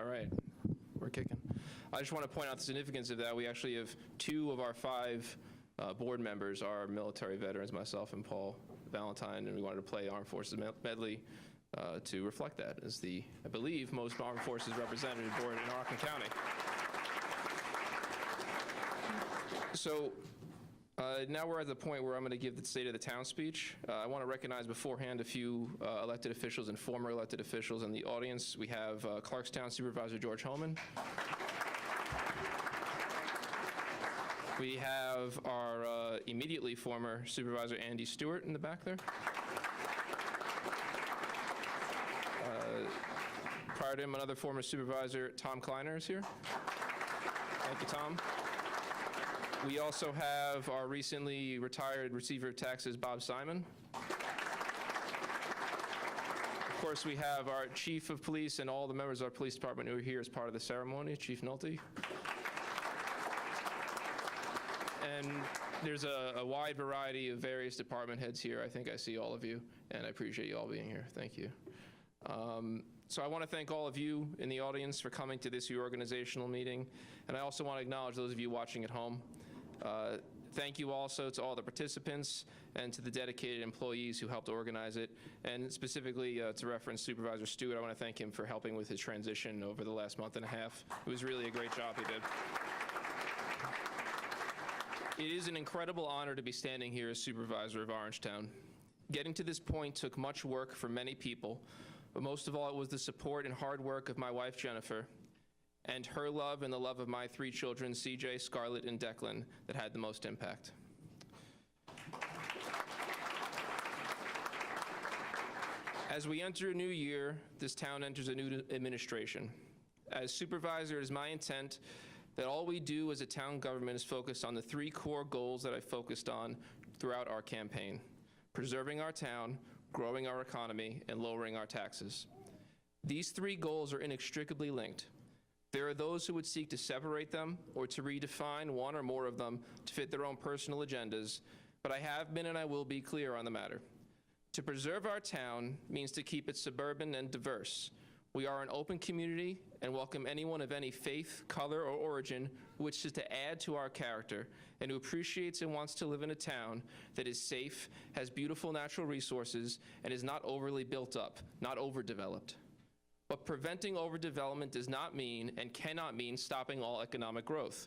All right, we're kicking. I just want to point out the significance of that. We actually have 2 of our 5 board members are military veterans, myself and Paul Valentine, and we wanted to play Armed Forces Medley to reflect that as the, I believe, most Armed Forces representative board in Rockland County. So now we're at the point where I'm going to give the State of the Town speech. I want to recognize beforehand a few elected officials and former elected officials in the audience. We have Clarkstown Supervisor George Homan. We have our immediately former Supervisor Andy Stewart in the back there. Prior to him, another former Supervisor, Tom Kleiner, is here. Thank you, Tom. We also have our recently retired receiver of taxes, Bob Simon. Of course, we have our Chief of Police and all the members of our police department who are here as part of the ceremony, Chief Nolte. And there's a wide variety of various department heads here. I think I see all of you, and I appreciate you all being here. Thank you. So I want to thank all of you in the audience for coming to this reorganizational meeting, and I also want to acknowledge those of you watching at home. Thank you also to all the participants and to the dedicated employees who helped organize it, and specifically to reference Supervisor Stewart. I want to thank him for helping with his transition over the last month and a half. It was really a great job he did. It is an incredible honor to be standing here as Supervisor of Orangetown. Getting to this point took much work for many people, but most of all it was the support and hard work of my wife Jennifer, and her love and the love of my 3 children, CJ, Scarlett, and Declan, that had the most impact. As we enter a new year, this town enters a new administration. As Supervisor, it is my intent that all we do as a town government is focus on the 3 core goals that I focused on throughout our campaign: preserving our town, growing our economy, and lowering our taxes. These 3 goals are inextricably linked. There are those who would seek to separate them or to redefine one or more of them to fit their own personal agendas, but I have been and I will be clear on the matter. To preserve our town means to keep it suburban and diverse. We are an open community and welcome anyone of any faith, color, or origin who wishes to add to our character and who appreciates and wants to live in a town that is safe, has beautiful natural resources, and is not overly built up, not overdeveloped. But preventing overdevelopment does not mean and cannot mean stopping all economic growth.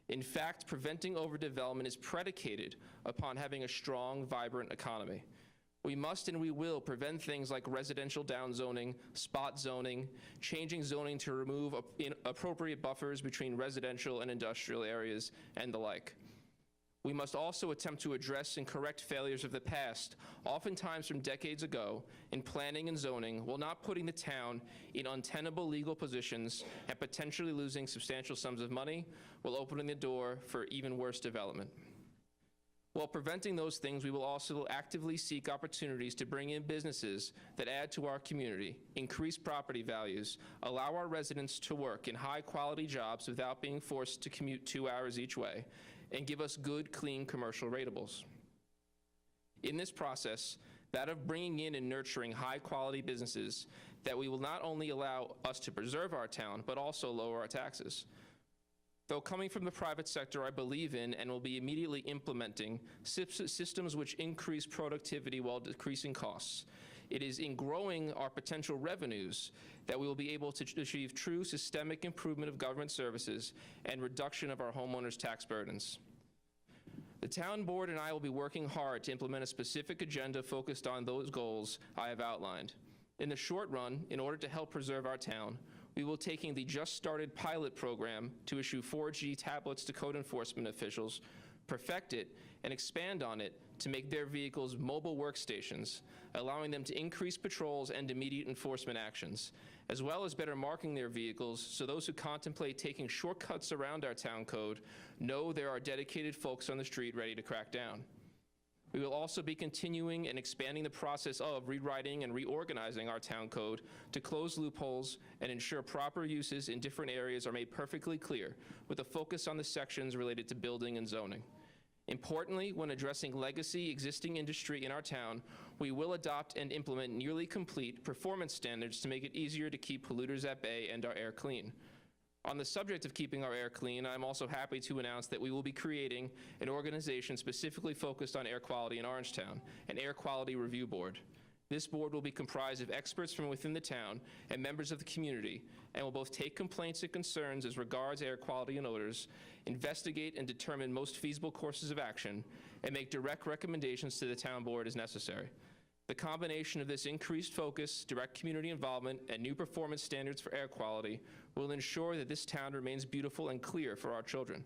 In fact, preventing overdevelopment is predicated upon having a strong, vibrant economy. We must and we will prevent things like residential downzoning, spot zoning, changing zoning to remove inappropriate buffers between residential and industrial areas, and the like. We must also attempt to address and correct failures of the past, oftentimes from decades ago, in planning and zoning, while not putting the town in untenable legal positions and potentially losing substantial sums of money, while opening the door for even worse development. While preventing those things, we will also actively seek opportunities to bring in businesses that add to our community, increase property values, allow our residents to work in high-quality jobs without being forced to commute 2 hours each way, and give us good, clean commercial ratables. In this process, that of bringing in and nurturing high-quality businesses, that we will not only allow us to preserve our town, but also lower our taxes. Though coming from the private sector, I believe in and will be immediately implementing systems which increase productivity while decreasing costs. It is in growing our potential revenues that we will be able to achieve true systemic improvement of government services and reduction of our homeowners' tax burdens. The town board and I will be working hard to implement a specific agenda focused on those goals I have outlined. In the short run, in order to help preserve our town, we will be taking the just started pilot program to issue 4G tablets to code enforcement officials, perfect it, and expand on it to make their vehicles mobile workstations, allowing them to increase patrols and immediate enforcement actions, as well as better marking their vehicles so those who contemplate taking shortcuts around our town code know there are dedicated folks on the street ready to crack down. We will also be continuing and expanding the process of rewriting and reorganizing our town code to close loopholes and ensure proper uses in different areas are made perfectly clear, with a focus on the sections related to building and zoning. Importantly, when addressing legacy existing industry in our town, we will adopt and implement nearly complete performance standards to make it easier to keep polluters at bay and our air clean. On the subject of keeping our air clean, I'm also happy to announce that we will be creating an organization specifically focused on air quality in Orangetown, an Air Quality Review Board. This board will be comprised of experts from within the town and members of the community, and will both take complaints and concerns as regards air quality and odors, investigate and determine most feasible courses of action, and make direct recommendations to the town board as necessary. The combination of this increased focus, direct community involvement, and new performance standards for air quality will ensure that this town remains beautiful and clear for our children.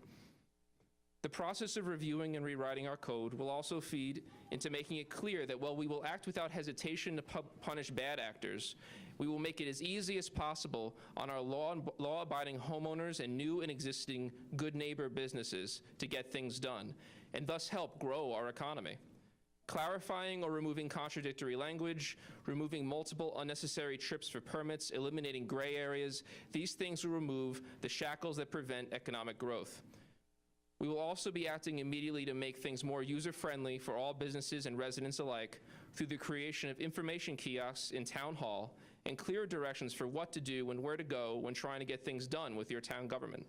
The process of reviewing and rewriting our code will also feed into making it clear that while we will act without hesitation to punish bad actors, we will make it as easy as possible on our law-abiding homeowners and new and existing good neighbor businesses to get things done, and thus help grow our economy. Clarifying or removing contradictory language, removing multiple unnecessary trips for permits, eliminating gray areas, these things will remove the shackles that prevent economic growth. We will also be acting immediately to make things more user-friendly for all businesses and residents alike through the creation of information kiosks in Town Hall and clear directions for what to do and where to go when trying to get things done with your town government.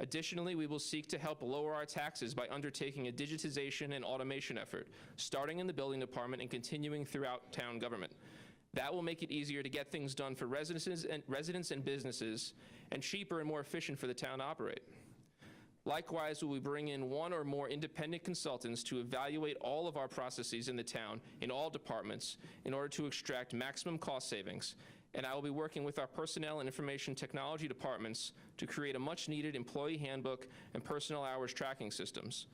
Additionally, we will seek to help lower our taxes by undertaking a digitization and automation effort, starting in the building department and continuing throughout town government. That will make it easier to get things done for residents and businesses, and cheaper and more efficient for the town to operate. Likewise, we will bring in one or more independent consultants to evaluate all of our processes in the town in all departments in order to extract maximum cost savings. And I will be working with our personnel and information technology departments to create a much-needed employee handbook and personnel hours tracking systems.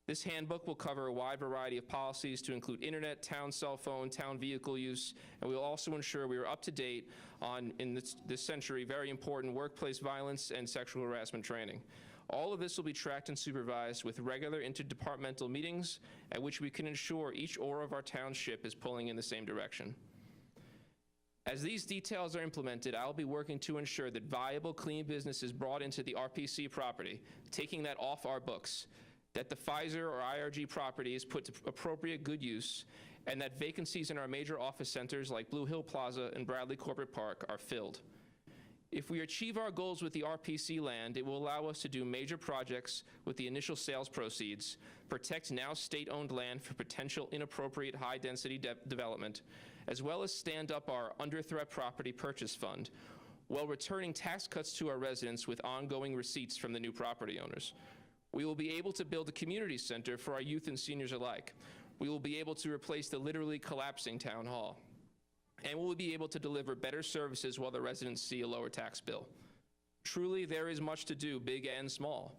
This handbook will cover a wide variety of policies to include internet, town cell phone, town vehicle use, and we will also ensure we are up to date on, in this century, very important workplace violence and sexual harassment training. All of this will be tracked and supervised with regular interdepartmental meetings at which we can ensure each oar of our township is pulling in the same direction. As these details are implemented, I'll be working to ensure that viable, clean business is brought into the RPC property, taking that off our books, that the Pfizer or IRG property is put to appropriate good use, and that vacancies in our major office centers like Blue Hill Plaza and Bradley Corporate Park are filled. If we achieve our goals with the RPC land, it will allow us to do major projects with the initial sales proceeds, protect now state-owned land for potential inappropriate high-density development, as well as stand up our under-threat property purchase fund, while returning tax cuts to our residents with ongoing receipts from the new property owners. We will be able to build a community center for our youth and seniors alike. We will be able to replace the literally collapsing town hall. And we will be able to deliver better services while the residents see a lower tax bill. Truly, there is much to do, big and small.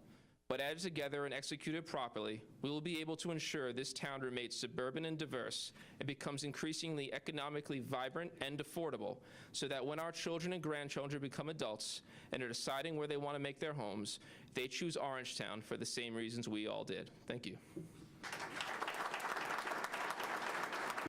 But added together and executed properly, we will be able to ensure this town remains suburban and diverse and becomes increasingly economically vibrant and affordable, so that when our children and grandchildren become adults and are deciding where they want to make their homes, they choose Orangetown for the same reasons we all did. Thank you.